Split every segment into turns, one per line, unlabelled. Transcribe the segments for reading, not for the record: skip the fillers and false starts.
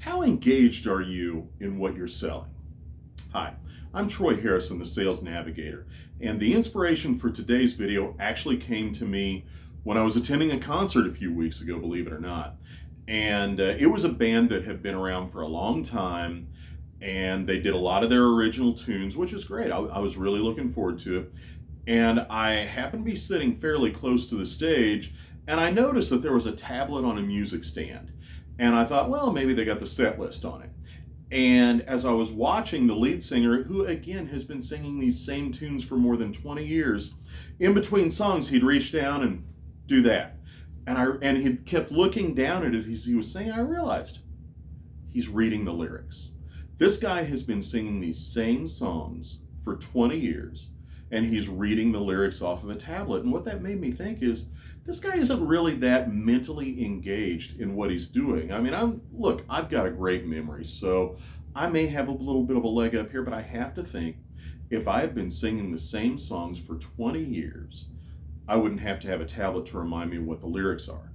How engaged are you in what you're selling? Hi, I'm Troy Harrison, the Sales Navigator, and the inspiration for today's video actually came to me when I was attending a concert a few weeks ago, believe it or not. And it was a band that had been around for a long time, and they did a lot of their original tunes, which is great. I was really looking forward to it. And I happened to be sitting fairly close to the stage, and I noticed that there was a tablet on a music stand. And I thought, well, maybe they got the set list on it. And as I was watching the lead singer, who again has been singing these same tunes for more than 20 years, in between songs, he'd reach down and do that. And he kept looking down at it as he was saying, I realized he's reading the lyrics. This guy has been singing these same songs for 20 years, and he's reading the lyrics off of a tablet. And what that made me think is, this guy isn't really that mentally engaged in what he's doing. I mean, I've got a great memory, so I may have a little bit of a leg up here, but I have to think if I had been singing the same songs for 20 years, I wouldn't have to have a tablet to remind me what the lyrics are.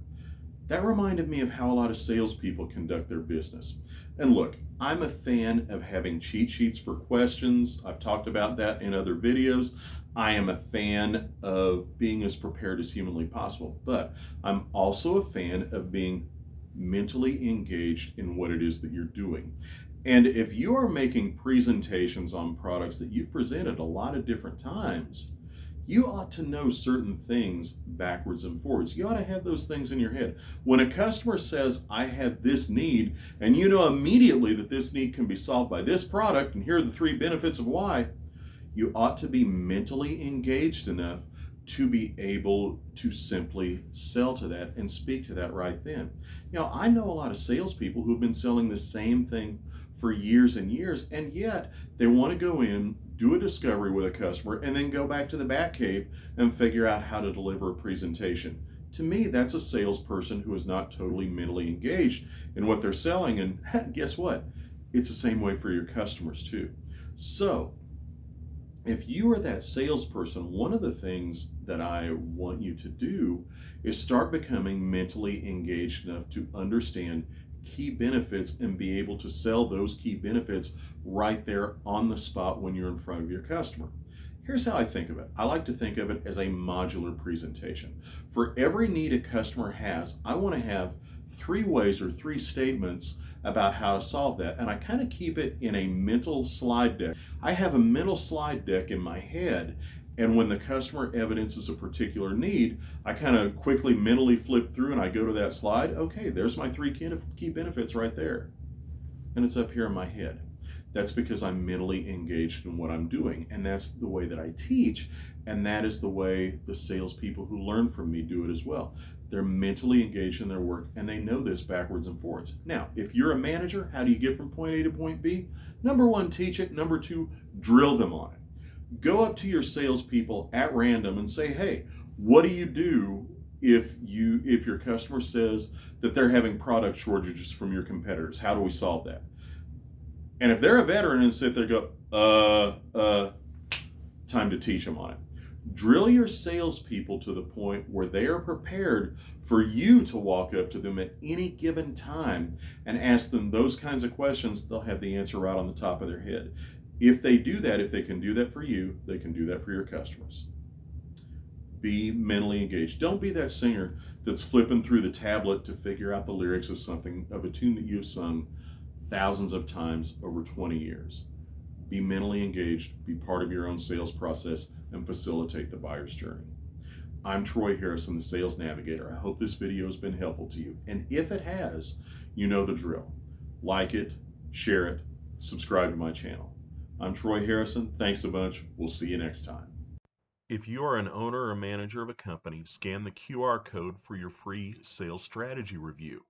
That reminded me of how a lot of salespeople conduct their business. And look, I'm a fan of having cheat sheets for questions. I've talked about that in other videos. I am a fan of being as prepared as humanly possible, but I'm also a fan of being mentally engaged in what it is that you're doing. And if you are making presentations on products that you've presented a lot of different times, you ought to know certain things backwards and forwards. You ought to have those things in your head. When a customer says, I have this need, and you know immediately that this need can be solved by this product, and here are the 3 benefits of why, you ought to be mentally engaged enough to be able to simply sell to that and speak to that right then. You know, I know a lot of salespeople who've been selling the same thing for years and years, and yet they want to go in, do a discovery with a customer, and then go back to the back cave and figure out how to deliver a presentation. To me, that's a salesperson who is not totally mentally engaged in what they're selling, and guess what? It's the same way for your customers too. So, if you are that salesperson, one of the things that I want you to do is start becoming mentally engaged enough to understand key benefits and be able to sell those key benefits right there on the spot when you're in front of your customer. Here's how I think of it. I like to think of it as a modular presentation. For every need a customer has, I want to have 3 ways or 3 statements about how to solve that. And I kind of keep it in a mental slide deck. I have a mental slide deck in my head, and when the customer evidences a particular need, I kind of quickly mentally flip through and I go to that slide. Okay, there's my 3 key benefits right there. And it's up here in my head. That's because I'm mentally engaged in what I'm doing. And that's the way that I teach. And that is the way the salespeople who learn from me do it as well. They're mentally engaged in their work, and they know this backwards and forwards. Now, if you're a manager, how do you get from point A to point B? Number 1, teach it. Number 2, drill them on it. Go up to your salespeople at random and say, hey, what do you do if your customer says that they're having product shortages from your competitors? How do we solve that? And if they're a veteran and sit there and go, time to teach them on it. Drill your salespeople to the point where they are prepared for you to walk up to them at any given time and ask them those kinds of questions. They'll have the answer right on the top of their head. If they do that, if they can do that for you, they can do that for your customers. Be mentally engaged. Don't be that singer that's flipping through the tablet to figure out the lyrics of a tune that you've sung thousands of times over 20 years. Be mentally engaged, be part of your own sales process, and facilitate the buyer's journey. I'm Troy Harrison, the Sales Navigator. I hope this video has been helpful to you. And if it has, you know the drill. Like it, share it, subscribe to my channel. I'm Troy Harrison. Thanks a bunch. We'll see you next time. If you are an owner or manager of a company, scan the QR code for your free sales strategy review.